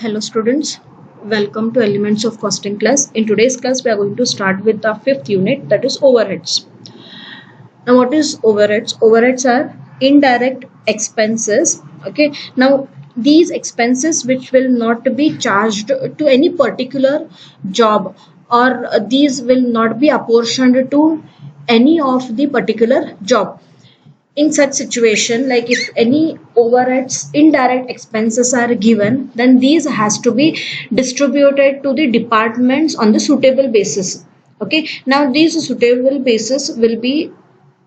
Hello students, welcome to Elements of Costing class. In today's class we are going to start with the fifth unit, that is overheads. Now what is overheads? Overheads are indirect expenses. Okay, now these expenses which will not be charged to any particular job, or these will not be apportioned to any of the particular job. In such situation, like if any overheads indirect expenses are given, then these has to be distributed to the departments on the suitable basis. Okay, now these suitable basis will be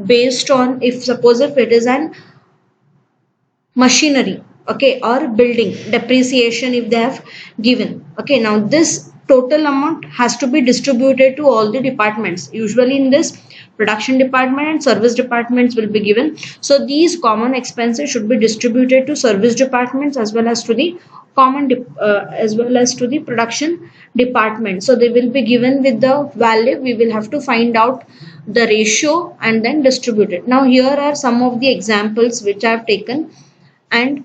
based on, if suppose if it is an machinery, okay, or building depreciation if they have given. Okay, now this total amount has to be distributed to all the departments. Usually in this, production department and service departments will be given. So these common expenses should be distributed to service departments as well as to the as well as to the production department. So they will be given with the value. We will have to find out the ratio and then distribute it. Now here are some of the examples which I have taken, and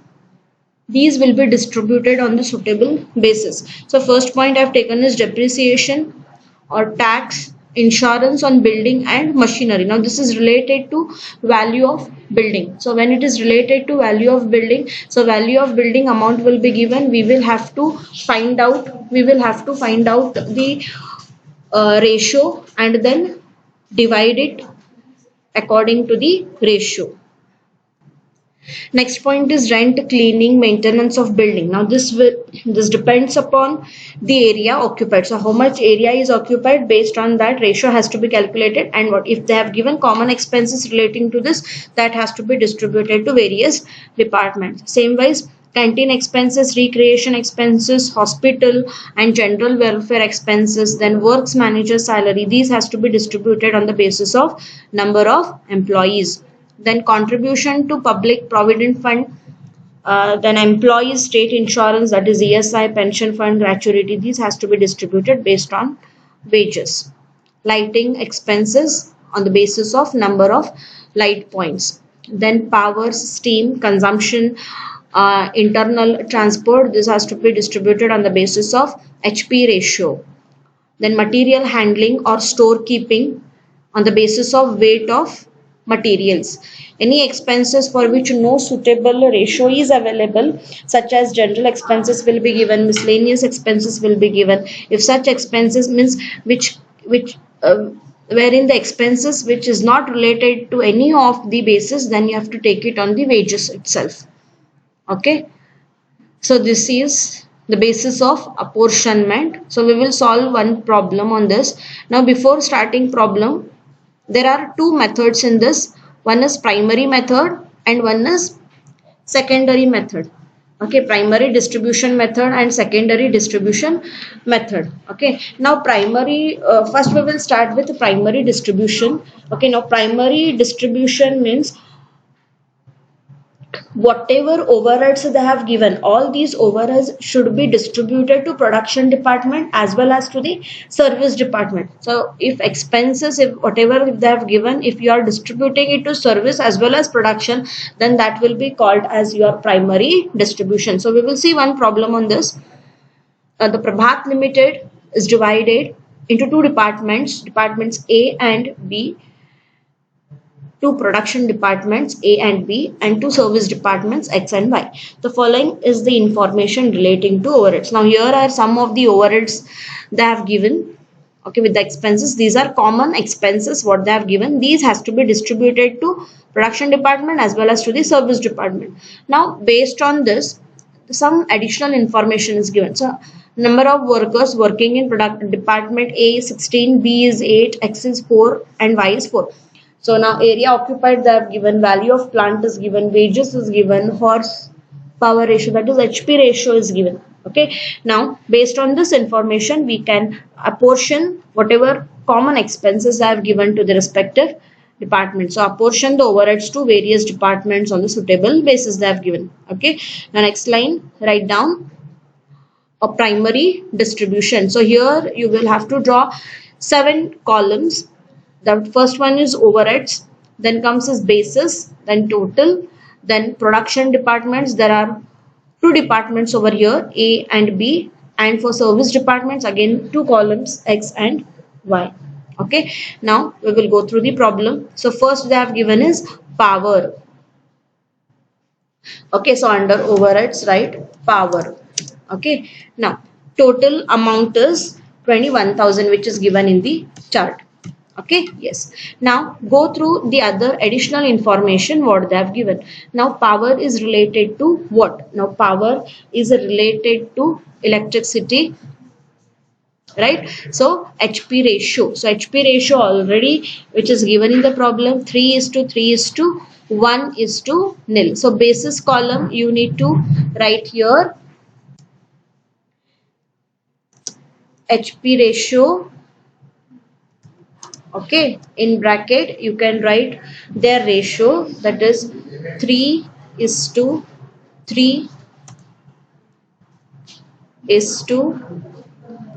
these will be distributed on the suitable basis. So first point I have taken is depreciation or tax, insurance on building and machinery. Now this is related to value of building. So when it is related to value of building, so value of building amount will be given. We will have to find out the ratio and then divide it according to the ratio. Next point is rent, cleaning, maintenance of building. Now this depends upon the area occupied. So how much area is occupied, based on that ratio has to be calculated, and what if they have given common expenses relating to this, that has to be distributed to various departments. Same wise, canteen expenses, recreation expenses, hospital and general welfare expenses, then works manager salary, these has to be distributed on the basis of number of employees. Then contribution to public provident fund, then employees state insurance, that is ESI, pension fund, gratuity, these has to be distributed based on wages. Lighting expenses on the basis of number of light points. Then power, steam consumption, internal transport, this has to be distributed on the basis of HP ratio. Then material handling or storekeeping on the basis of weight of materials. Any expenses for which no suitable ratio is available, such as general expenses, will be given, miscellaneous expenses will be given. If such expenses means wherein the expenses which is not related to any of the basis, then you have to take it on the wages itself. Okay, so this is the basis of apportionment. So we will solve one problem on this. Now before starting problem, there are two methods in this. One is primary method and one is secondary method. Okay, primary distribution method and secondary distribution method. Okay, now primary, first we will start with primary distribution. Okay, now primary distribution means whatever overheads they have given, all these overheads should be distributed to production department as well as to the service department. So if expenses, if they have given, if you are distributing it to service as well as production, then that will be called as your primary distribution. So we will see one problem on this. The Prabhat Limited is divided into two departments, departments A and B, two production departments A and B, and two service departments X and Y. The following is the information relating to overheads. Now here are some of the overheads they have given. Okay, with the expenses, these are common expenses what they have given. These has to be distributed to production department as well as to the service department. Now based on this, some additional information is given. So number of workers working in product department A is 16, B is 8, X is 4 and Y is 4. So now area occupied they have given, value of plant is given, wages is given, horsepower ratio, that is HP ratio is given. Okay, now based on this information we can apportion whatever common expenses I have given to the respective department. So apportion the overheads to various departments on the suitable basis they have given. Okay, now next line, write down a primary distribution. So here you will have to draw 7 columns. The first one is overheads, then comes as basis, then total, then production departments. There are two departments over here, A and B, and for service departments again two columns, X and Y. Okay, now we will go through the problem. So first they have given is power. Okay, so under overheads, right, power. Okay, now total amount is 21,000, which is given in the chart. Okay, yes, now go through the other additional information what they have given. Now power is related to what? Now power is related to electricity, right? So HP ratio, so HP ratio already which is given in the problem, 3 is to 3 is to 1 is to nil. So basis column you need to write here HP ratio. Okay, in bracket you can write their ratio, that is 3 is to 3 is to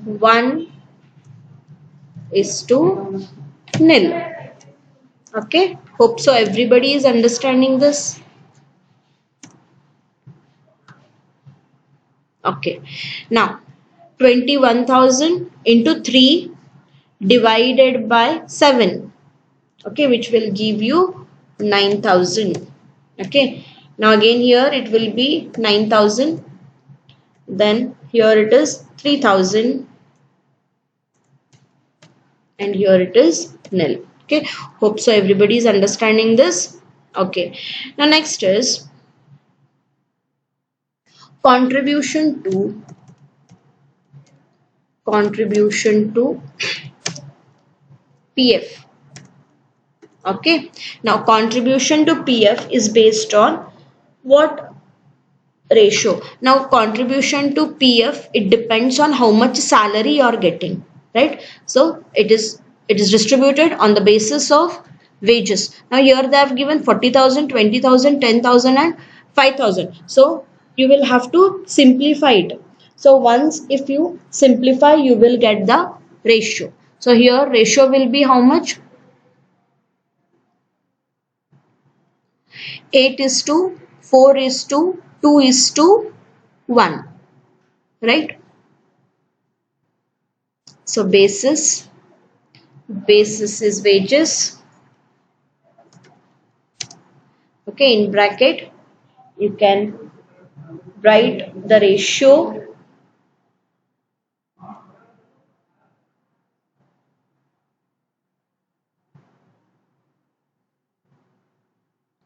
1 is to nil. Okay, hope so everybody is understanding this. Okay, now 21,000 into 3 divided by 7, okay, which will give you 9,000. Okay, now again here it will be 9,000, then here it is 3,000, and here it is nil. Okay, hope so everybody is understanding this. Okay, now next is contribution to PF. Okay, now contribution to PF is based on what ratio? Now contribution to PF, it depends on how much salary you are getting, right? So it is distributed on the basis of wages. Now here they have given 40,000, 20,000, 10,000 and 5,000. So you will have to simplify it. So once if you simplify, you will get the ratio. So here ratio will be how much? 8 is to 4 is to 2 is to 1, right? So basis is wages. Okay, in bracket you can write the ratio.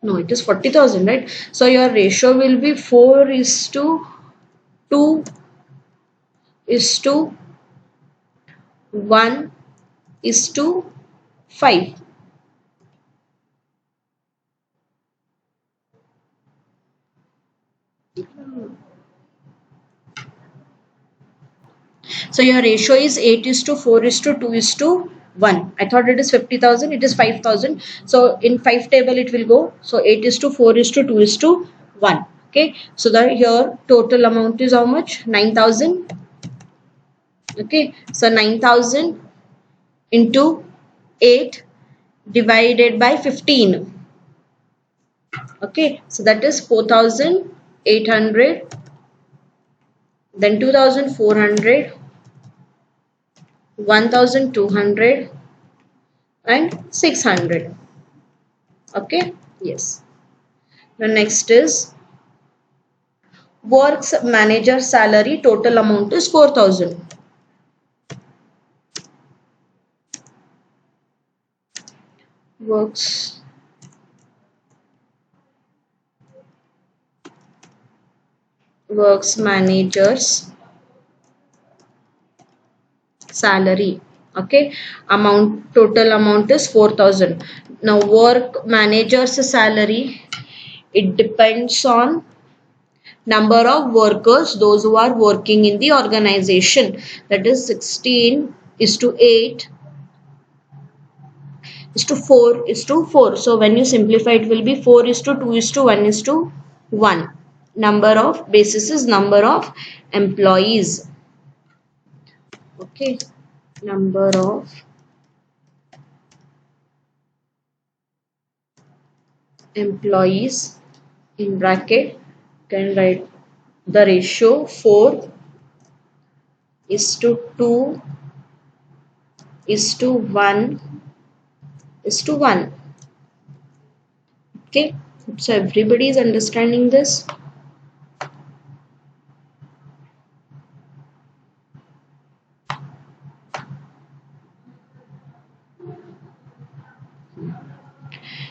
No, it is 40,000, right? So your ratio will be 4 is to 2 is to 1 is to 5. So your ratio is 8 is to 4 is to 2 is to 1. I thought it is 50,000, it is 5,000. So in 5 table it will go. So 8 is to 4 is to 2 is to 1. Okay. So the here total amount is how much? 9,000. Okay. So 9,000 into 8 divided by 15. Okay. So that is 4,800. Then 2,400. 1,200 and 600. Okay, yes. The next is works manager salary, total amount is 4,000. Works managers salary. Okay, total amount is 4,000. Now work manager's salary, it depends on number of workers, those who are working in the organization, that is 16 is to 8 is to 4 is to 4. So when you simplify, it will be 4 is to 2 is to 1 is to 1. Number of basis is number of employees. Okay, number of employees, in bracket can write the ratio 4 is to 2 is to 1 is to 1. Okay, so everybody is understanding this.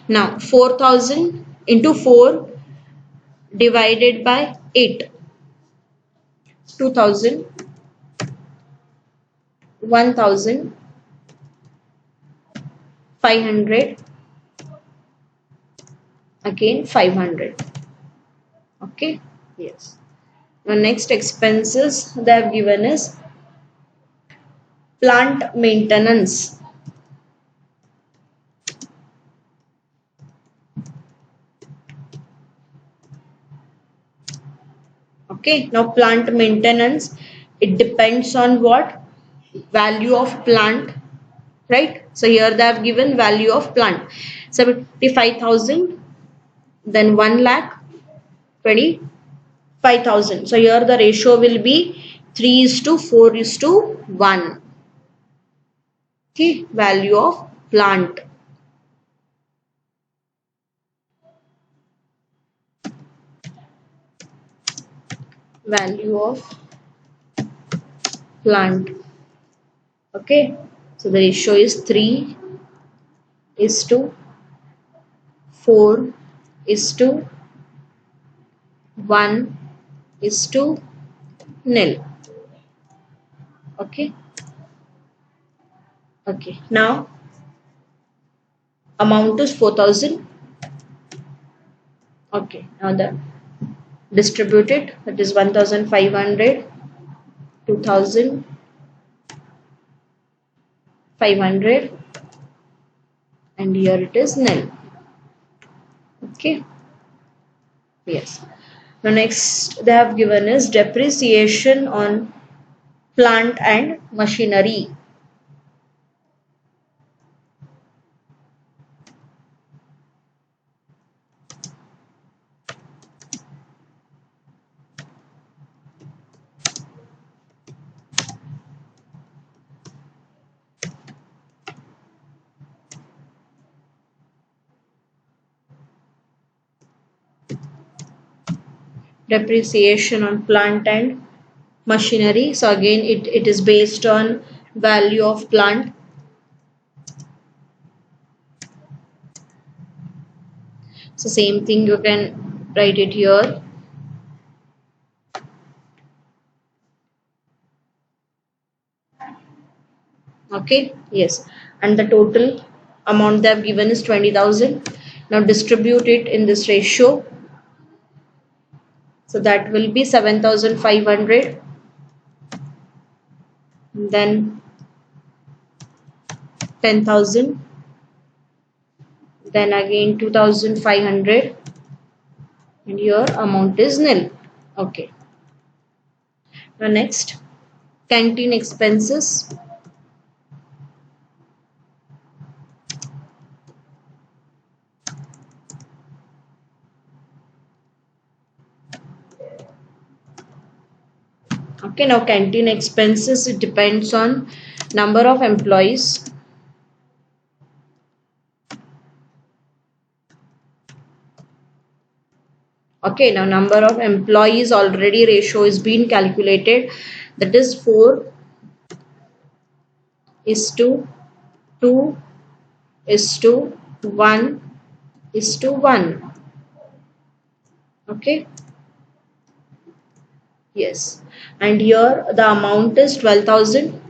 Now 4000 into 4 divided by 8, 2000, 1500, again 500. Okay, yes. Now next expenses they have given is plant maintenance. Okay, now plant maintenance, it depends on what? Value of plant, right? So here they have given value of plant 75,000, then 1 lakh 25,000. So here the ratio will be 3 is to 4 is to 1. Okay, value of plant. Value of plant. Okay, so the ratio is 3 is to 4 is to 1 is to nil. Okay, okay. Now amount is 4,000. Okay, now the distributed, that is 1,500, 2,500, and here it is nil. Okay, yes. Now next they have given is depreciation on plant and machinery. Depreciation on plant and machinery. So again it is based on value of plant. So same thing you can write it here. Okay, yes, and the total amount they have given is 20,000. Now distribute it in this ratio. So that will be 7,500, then 10,000, then again 2,500, and your amount is nil. Okay. Now next, canteen expenses. Okay, now canteen expenses, it depends on number of employees. Okay, now number of employees already ratio is being calculated, that is 4 is to 2 is to 1 is to 1. Okay, yes, and here the amount is 12,000.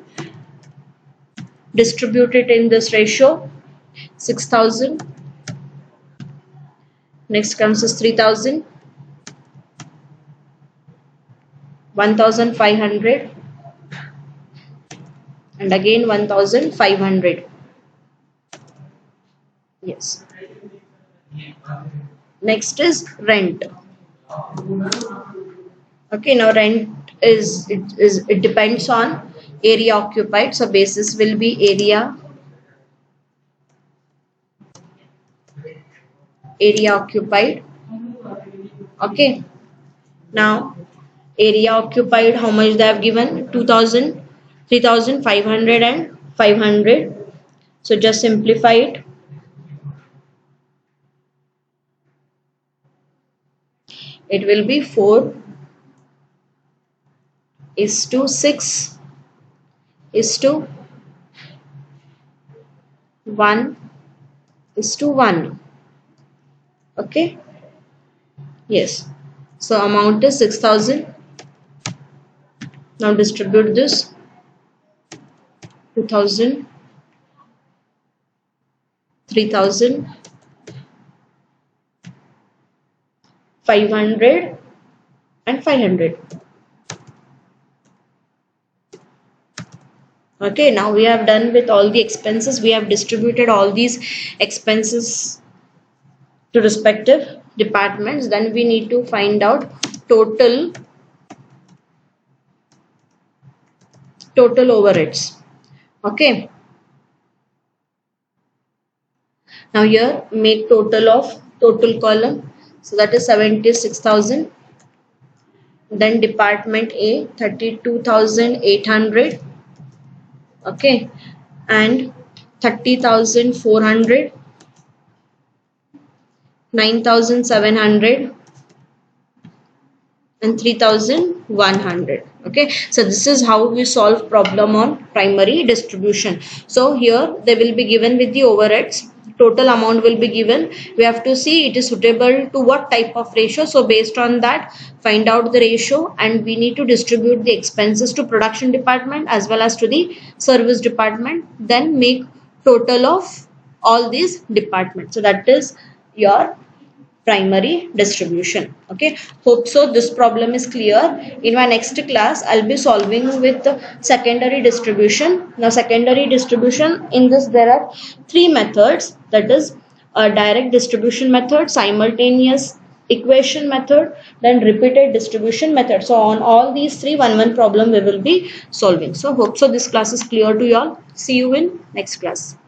Distributed in this ratio, 6,000. Next comes is 3,000, 1,500, and again 1,500. Yes. Next is rent. Okay, now rent it depends on area occupied. So basis will be area occupied. Okay, now area occupied, how much they have given, 2000, 3500 and 500. So just simplify it. It will be 4:6:1:1. Okay. Yes. So amount is 6000. Now distribute this. 2000, 3000, 500 and 500. Okay, now we have done with all the expenses. We have distributed all these expenses to respective departments. Then we need to find out total overheads. Okay. Now here make total of total column. So that is 76,000. Then department A 32,800. Okay, and 30,400, 9,700 and 3,100. Okay, so this is how we solve problem on primary distribution. So here they will be given with the overheads. Total amount will be given. We have to see it is suitable to what type of ratio. So based on that, find out the ratio, and we need to distribute the expenses to production department as well as to the service department. Then make total of all these departments. So that is your primary distribution. Okay, hope so this problem is clear. In my next class I'll be solving with the secondary distribution. Now secondary distribution, in this there are three methods, that is a direct distribution method, simultaneous equation method, then repeated distribution method. So on all these three, one problem we will be solving. So hope so this class is clear to you all. See you in next class.